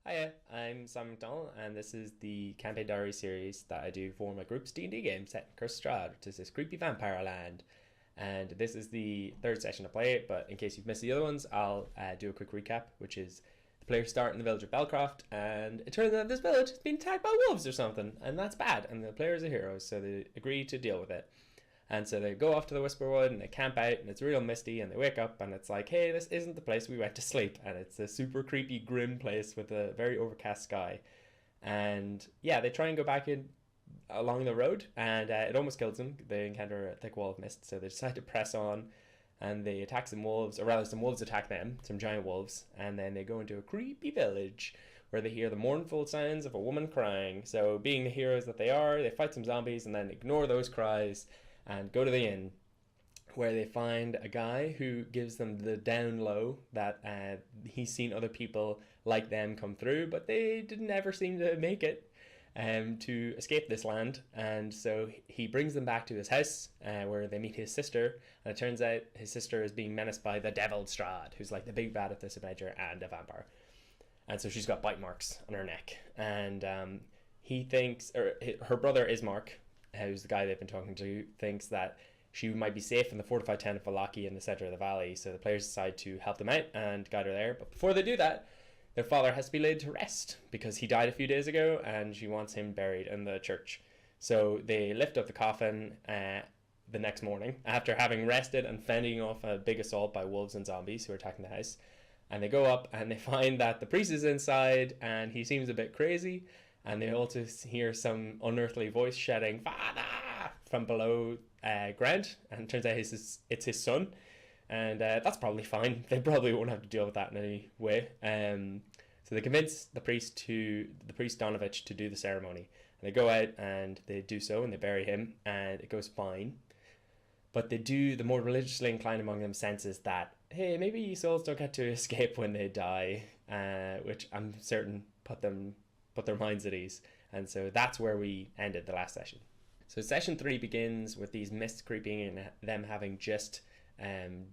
Hiya, I'm Simon McDonald, and this is the Campaign Diary series that I do for my group's D&D game set in Curse of Strahd, which is this creepy vampire land. And this is the third session to play, but in case you've missed the other ones, I'll do a quick recap, which is the players start in the village of Belcroft, and it turns out this village has been attacked by wolves or something, and that's bad, and the players are heroes, so they agree to deal with it. And so they go off to the Whisperwood and they camp out, and it's real misty, and they wake up and it's like, hey, this isn't the place we went to sleep. And it's a super creepy, grim place with a very overcast sky. And yeah, they try and go back in along the road, and it almost kills them. They encounter a thick wall of mist, so they decide to press on, and they attack some wolves, or rather some wolves attack them, some giant wolves, and then they go into a creepy village where they hear the mournful sounds of a woman crying. So being the heroes that they are, they fight some zombies and then ignore those cries and go to the inn, where they find a guy who gives them the down low that he's seen other people like them come through, but they didn't ever seem to make it to escape this land. And so he brings them back to his house, where they meet his sister, and it turns out his sister is being menaced by the devil Strahd, who's like the big bad of this adventure and a vampire. And so she's got bite marks on her neck, and he thinks, or her brother Ismark, who's the guy they've been talking to, thinks that she might be safe in the fortified town of Vallaki in the center of the valley. So the players decide to help them out and guide her there. But before they do that, their father has to be laid to rest because he died a few days ago, and she wants him buried in the church. So they lift up the coffin the next morning after having rested and fending off a big assault by wolves and zombies who are attacking the house. And they go up and they find that the priest is inside and he seems a bit crazy. And they also hear some unearthly voice shouting, "Father!" from below ground. And it turns out it's his son. And that's probably fine. They probably won't have to deal with that in any way. So they convince the priest Donovich to do the ceremony. And they go out and they do so, and they bury him, and it goes fine. But the more religiously inclined among them senses that, hey, maybe souls don't get to escape when they die, which I'm certain put their minds at ease. And so that's where we ended the last session. So session 3 begins with these mists creeping and them having just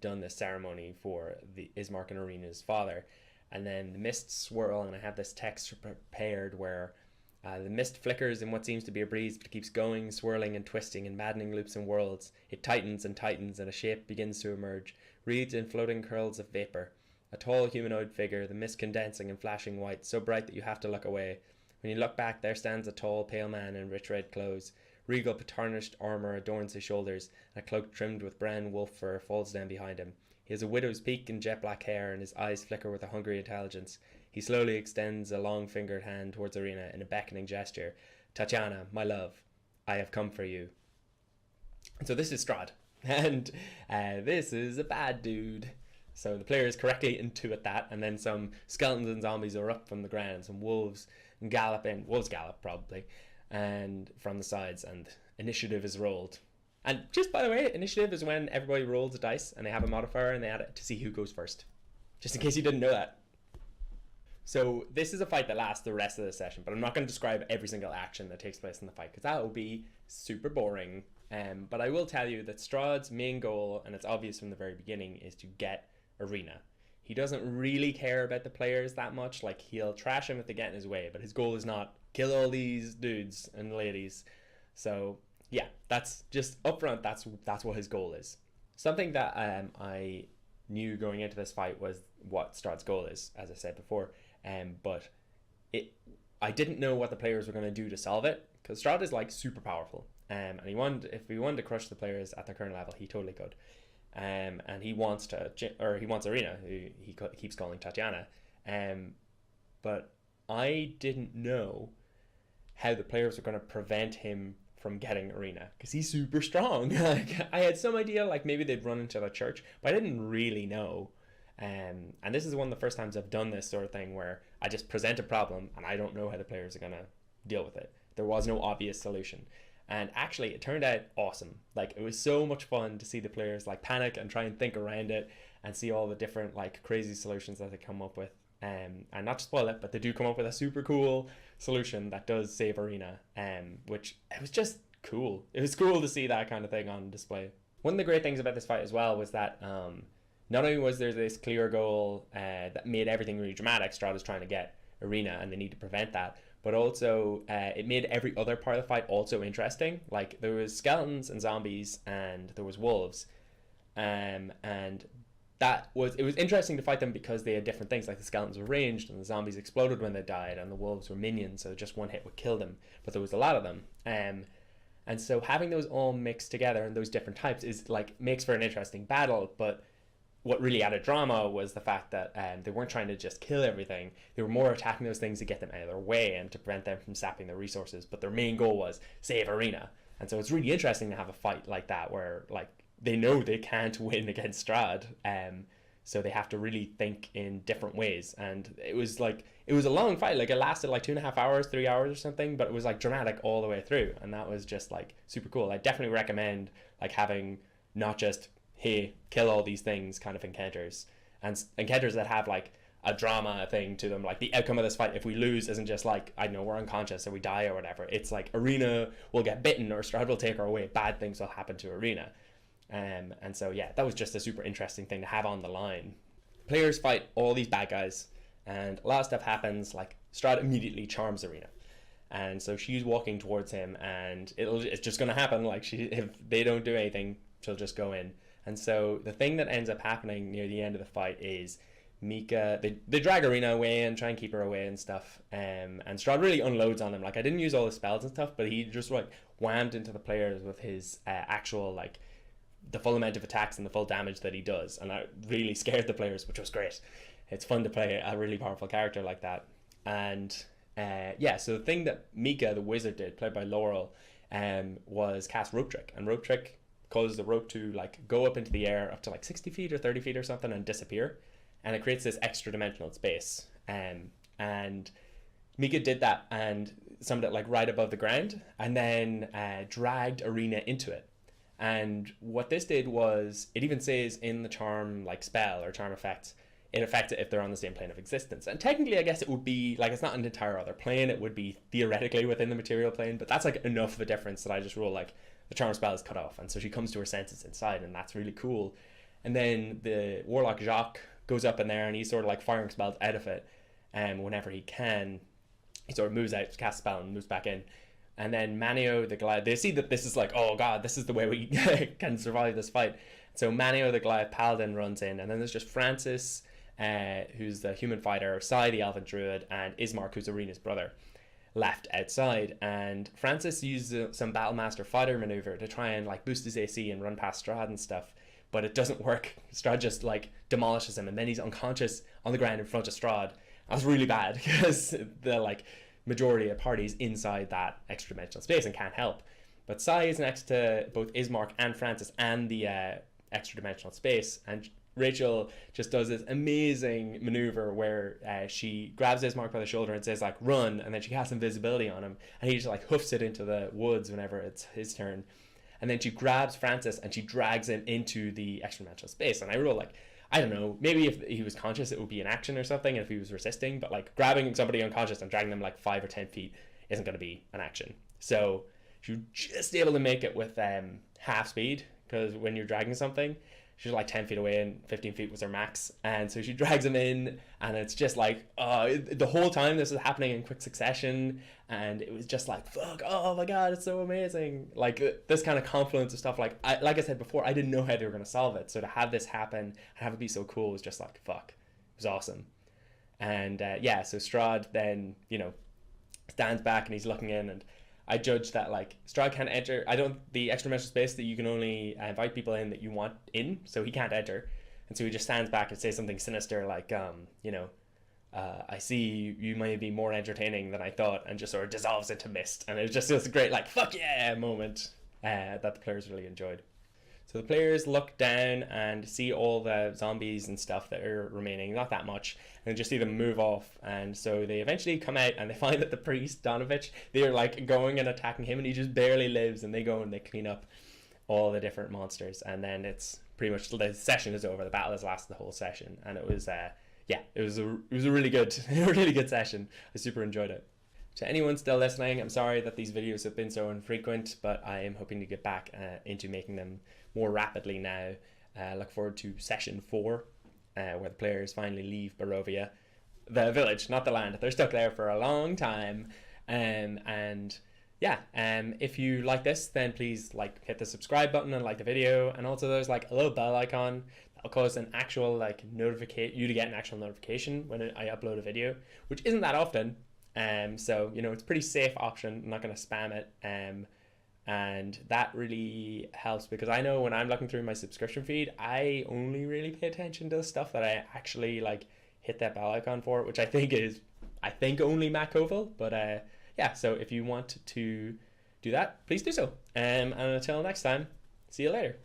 done the ceremony for the Ismark and Arena's father. And then the mists swirl, and I have this text prepared where the mist flickers in what seems to be a breeze, but it keeps going, swirling and twisting in maddening loops and whirls. It tightens and tightens, and a shape begins to emerge, wreathed in floating curls of vapor. A tall humanoid figure, the mist condensing and flashing white, so bright that you have to look away. When you look back, there stands a tall, pale man in rich red clothes. Regal, tarnished armour adorns his shoulders, and a cloak trimmed with brown wolf fur falls down behind him. He has a widow's peak and jet black hair, and his eyes flicker with a hungry intelligence. He slowly extends a long-fingered hand towards Arena in a beckoning gesture. "Tatiana, my love, I have come for you." And so this is Strahd, and this is a bad dude. So the players correctly intuit that, and then some skeletons and zombies are up from the ground. Some wolves gallop probably, and from the sides, and initiative is rolled. And just by the way, initiative is when everybody rolls a dice and they have a modifier and they add it to see who goes first. Just in case you didn't know that. So this is a fight that lasts the rest of the session, but I'm not going to describe every single action that takes place in the fight because that will be super boring. But I will tell you that Strahd's main goal, and it's obvious from the very beginning, is to get Arena. He doesn't really care about the players that much. Like, he'll trash them if they get in his way, but his goal is not kill all these dudes and ladies. So yeah, that's just upfront. That's what his goal is. Something that I knew going into this fight was what Strahd's goal is, as I said before. But I didn't know what the players were going to do to solve it, because Strahd is like super powerful. And if he wanted to crush the players at their current level, he totally could. And he wants Arena, who he keeps calling Tatiana. But I didn't know how the players were going to prevent him from getting Arena, because he's super strong. Like, I had some idea, like maybe they'd run into the church, but I didn't really know. And this is one of the first times I've done this sort of thing where I just present a problem and I don't know how the players are going to deal with it. There was no obvious solution. And actually, it turned out awesome. Like, it was so much fun to see the players like panic and try and think around it and see all the different like crazy solutions that they come up with. And not to spoil it, but they do come up with a super cool solution that does save Arena, which it was just cool. It was cool to see that kind of thing on display. One of the great things about this fight as well was that not only was there this clear goal that made everything really dramatic, Strahd was trying to get arena, and they need to prevent that. But also, it made every other part of the fight also interesting. Like, there was skeletons and zombies, and there was wolves, and it was interesting to fight them because they had different things. Like, the skeletons were ranged, and the zombies exploded when they died, and the wolves were minions, so just one hit would kill them. But there was a lot of them, and so having those all mixed together and those different types is like makes for an interesting battle. But what really added drama was the fact that they weren't trying to just kill everything. They were more attacking those things to get them out of their way and to prevent them from sapping their resources. But their main goal was save arena. And so it's really interesting to have a fight like that where like they know they can't win against Strahd. So they have to really think in different ways. And it was a long fight. Like, it lasted like 2.5 hours, 3 hours or something, but it was like dramatic all the way through. And that was just like super cool. I definitely recommend like having not just, hey, kill all these things kind of encounters, and encounters that have like a drama thing to them. Like, the outcome of this fight, if we lose, isn't just like, I don't know, we're unconscious or we die or whatever. It's like arena will get bitten or Strahd will take our away. Bad things will happen to arena. And so yeah, that was just a super interesting thing to have on the line. Players fight all these bad guys, and a lot of stuff happens. Like, Strahd immediately charms arena, and so she's walking towards him, and it's just going to happen. Like, if they don't do anything, she'll just go in. And so the thing that ends up happening near the end of the fight is Mika, they drag arena away and try and keep her away and stuff, and Strahd really unloads on him. Like, I didn't use all the spells and stuff, but he just like whammed into the players with his actual like the full amount of attacks and the full damage that he does, and that really scared the players, which was great. It's fun to play a really powerful character like that. And so the thing that Mika the wizard did, played by Laurel, was cast rope trick, and rope trick causes the rope to like go up into the air up to like 60 feet or 30 feet or something and disappear, and it creates this extra dimensional space. And Mika did that and summoned it like right above the ground, and then dragged arena into it. And what this did was, it even says in the charm like spell or charm effects, it affects it if they're on the same plane of existence. And technically, I guess it would be like, it's not an entire other plane, it would be theoretically within the material plane, but that's like enough of a difference that I just rule like the charm spell is cut off, and so she comes to her senses inside, and that's really cool. And then the warlock Jacques goes up in there, and he's sort of like firing spells out of it, and whenever he can, he sort of moves out, casts a spell, and moves back in. And then Manio the Goliath, they see that this is like, oh god, this is the way we can survive this fight. So Manio the Goliath Paladin runs in, and then there's just Francis, who's the human fighter, Sai the Elven Druid, and Ismark, who's Arena's brother, left outside. And Francis uses some Battlemaster fighter maneuver to try and like boost his AC and run past Strahd and stuff, but it doesn't work. Strahd just like demolishes him, and then he's unconscious on the ground in front of Strahd. That's really bad because the like majority of parties inside that extra dimensional space and can't help. But Sai is next to both Ismark and Francis and the extra dimensional space, and Rachel just does this amazing maneuver where she grabs Ismark by the shoulder and says like run, and then she casts invisibility on him, and he just like hoofs it into the woods whenever it's his turn. And then she grabs Francis and she drags him into the extra dimensional space. And I wrote like, I don't know, maybe if he was conscious it would be an action or something, and if he was resisting, but like grabbing somebody unconscious and dragging them like 5 or 10 feet isn't going to be an action. So she's just able to make it with half speed, because when you're dragging something, she's like 10 feet away and 15 feet was her max. And so she drags him in, and it's just like, the whole time this is happening in quick succession, and it was just like, fuck, oh my god, it's so amazing. Like this kind of confluence of stuff, like I said before, I didn't know how they were going to solve it. So to have this happen and have it be so cool was just like, fuck, it was awesome. And so Strahd then, stands back and he's looking in, and I judge that like Strahd can't enter. The extra dimensional space that you can only invite people in that you want in, so he can't enter, and so he just stands back and says something sinister like, I see you may be more entertaining than I thought, and just sort of dissolves into mist. And it was just a great like fuck yeah moment that the players really enjoyed. So the players look down and see all the zombies and stuff that are remaining, not that much, and just see them move off. And so they eventually come out and they find that the priest, Donovich, they're like going and attacking him, and he just barely lives, and they go and they clean up all the different monsters. And then it's pretty much, the session is over. The battle has lasted the whole session, and it was it was a really good session. I super enjoyed it. To anyone still listening, I'm sorry that these videos have been so infrequent, but I am hoping to get back into making them more rapidly now. Look forward to session 4, where the players finally leave Barovia. the village, not the land. They're stuck there for a long time. And yeah, if you like this, then please like hit the subscribe button and like the video. And also there's like a little bell icon that'll cause an actual like you to get an actual notification when I upload a video, which isn't that often. So you know, it's a pretty safe option. I'm not going to spam it. And that really helps, because I know when I'm looking through my subscription feed, I only really pay attention to the stuff that I actually like hit that bell icon for, which I think only Matt Koval. But yeah, so if you want to do that, please do so. And until next time, see you later.